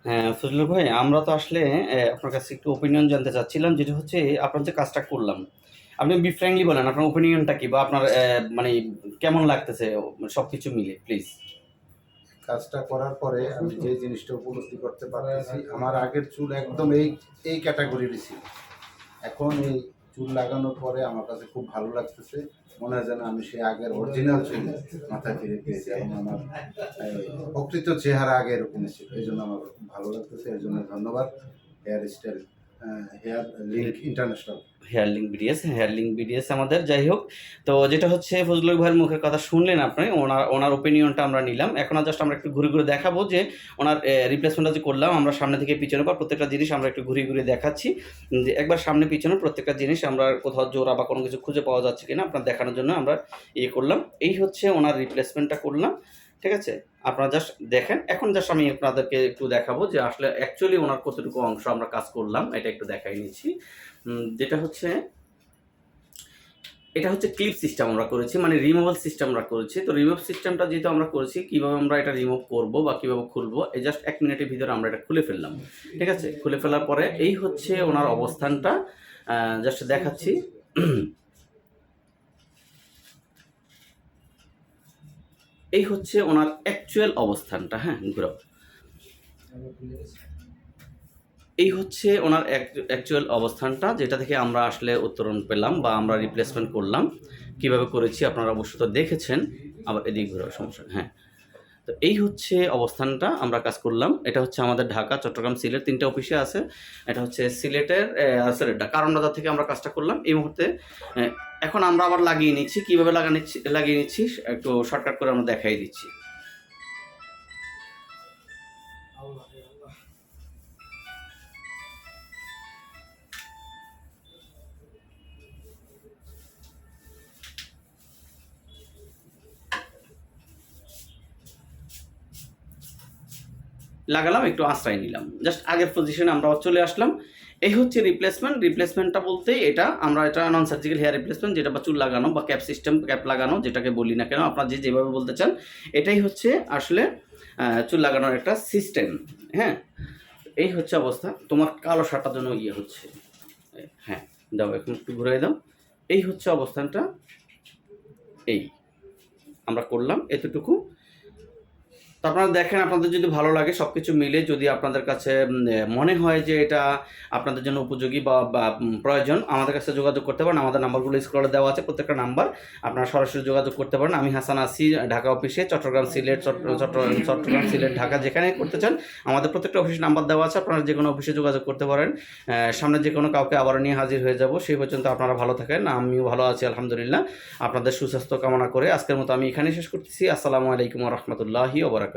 হ্যাঁ, ফজলুল ভাই আমরা তো আসলে আপনার কাছে একটু ওপিনিয়ন জানতে চাচ্ছিলাম, যেটা হচ্ছে আপনার যে কাজটা করলাম, আপনি বি ফ্র্যাঙ্কলি বলেন আপনার ওপিনিয়নটা কি বা আপনার মানে কেমন লাগতেছে সবকিছু মিলে প্লিজ। কাজটা করার পরে আমি যে জিনিসটা উপলব্ধি করতে পারতেছি, আমার আগের চুল একদম এই ক্যাটাগরিরই ছিল। এখন এই চুল লাগানোর পরে আমার কাছে খুব ভালো লাগতেছে। মনে হয় যেন আমি সেই আগের অরিজিনাল চুল মাথায় ফিরে পেয়েছি এবং আমার প্রকৃত চেহারা আগে এরকম ছিল। এই জন্য আমার খুব ভালো লাগতেছে। এর জন্য ধন্যবাদ hair style, hair link international. Hair link BDS আমাদের, যাই হোক। তো যেটা হচ্ছে ফজলুল ভাইয়ের মুখের কথা শুনলেন আপনি, ওনার ওপিনিয়নটা আমরা নিলাম। এখন আর জাস্ট আমরা একটু ঘুরে ঘুরে দেখাবো যে ওনার রিপ্লেসমেন্টটা যে করলাম আমরা সামনে থেকে পিছনে বা প্রত্যেকটা জিনিস আমরা একটু ঘুরে ঘুরে দেখাচ্ছি, যে একবার সামনে পিছনে প্রত্যেকটা জিনিস আমরা কোথাও জোড়া বা কোনো কিছু খুঁজে পাওয়া যাচ্ছে কিনা আপনার দেখানোর জন্য আমরা ইয়ে করলাম। এই হচ্ছে ওনার রিপ্লেসমেন্টটা করলাম, ঠিক আছে? আপনারা জাস্ট দেখেন। এখন জাস্ট আমি আপনাদেরকে একটু দেখাবো যে আসলে অ্যাকচুয়ালি ওনার কতটুকু অংশ আমরা কাজ করলাম, এটা একটু দেখাই নিচ্ছি। যেটা হচ্ছে এটা হচ্ছে ক্লিপ সিস্টেম আমরা করেছি, মানে রিমুভাল সিস্টেম আমরা করেছি। তো রিমুভ সিস্টেমটা যেহেতু আমরা করেছি, কীভাবে আমরা এটা রিমুভ করবো বা কীভাবে খুলবো, এই জাস্ট 1 মিনিটের ভিতরে আমরা এটা খুলে ফেললাম, ঠিক আছে? খুলে ফেলার পরে এই হচ্ছে ওনার অবস্থানটা, জাস্ট দেখাচ্ছি। এই হচ্ছে ওনার অ্যাকচুয়াল অবস্থানটা। হ্যাঁ, ঘুরাও। এই হচ্ছে ওনার অ্যাকচুয়াল অবস্থানটা, যেটা থেকে আমরা আসলে উত্তরণ পেলাম বা আমরা রিপ্লেসমেন্ট করলাম। কিভাবে করেছি আপনারা অবশ্য তো দেখেছেন। আবার এদিকে ঘোরার সমস্যা, হ্যাঁ। তো এই হচ্ছে অবস্থানটা আমরা কাজ করলাম। এটা হচ্ছে আমাদের ঢাকা, চট্টগ্রাম, সিলেট 3টে অফিসে আছে। এটা হচ্ছে সিলেটের কারণ বাজার থেকে আমরা কাজটা করলাম এই মুহূর্তে। এখন আমরা আবার লাগিয়ে নিচ্ছি। কীভাবে লাগিয়ে নিচ্ছি একটু শর্টকাট করে আমরা দেখাই দিচ্ছি। লাগালাম, একটু আশ্রয় নিলাম, জাস্ট আগের পজিশনে আমরা চলে আসলাম। এই হচ্ছে রিপ্লেসমেন্টটা বলতে এটা নন সার্জিক্যাল হেয়ার রিপ্লেসমেন্ট, যেটা বা চুল লাগানো বা ক্যাপ লাগানো, যেটাকে বলি না কেন আপনারা যেভাবে বলতে চান, এটাই হচ্ছে আসলে চুল লাগানোর একটা সিস্টেম। হ্যাঁ, এই হচ্ছে অবস্থা। তোমার কালো শার্টটার জন্য ইয়ে হচ্ছে, হ্যাঁ দাও, এখন একটু ঘুরে দাও। এই হচ্ছে অবস্থানটা, এই আমরা করলাম এতটুকু। তো আপনারা দেখেন, আপনাদের যদি ভালো লাগে সব কিছু মিলে, যদি আপনাদের কাছে মনে হয় যে এটা আপনাদের জন্য উপযোগী বা প্রয়োজন, আমাদের কাছে যোগাযোগ করতে পারেন। আমাদের নাম্বারগুলো স্ক্রলে দেওয়া আছে, প্রত্যেকটা নাম্বার আপনারা সরাসরি যোগাযোগ করতে পারেন। আমি হাসান আছি ঢাকা অফিসে, চট্টগ্রাম, সিলেট, চট্টগ্রাম, সিলেট, ঢাকা, যেখানে করতে চান আমাদের প্রত্যেকটা অফিস নাম্বার দেওয়া আছে। আপনারা যে কোনো অফিসে যোগাযোগ করতে পারেন। সামনে যে কোনো কাউকে আবার নিয়ে হাজির হয়ে যাব। সেই পর্যন্ত আপনারা ভালো থাকেন, আমিও ভালো আছি আলহামদুলিল্লাহ। আপনাদের সুস্বাস্থ্য কামনা করে আজকের মতো আমি এখানেই শেষ করতেছি। আসসালামু আলাইকুম ওয়া রাহমাতুল্লাহি ওয়া বারাকাতুহু।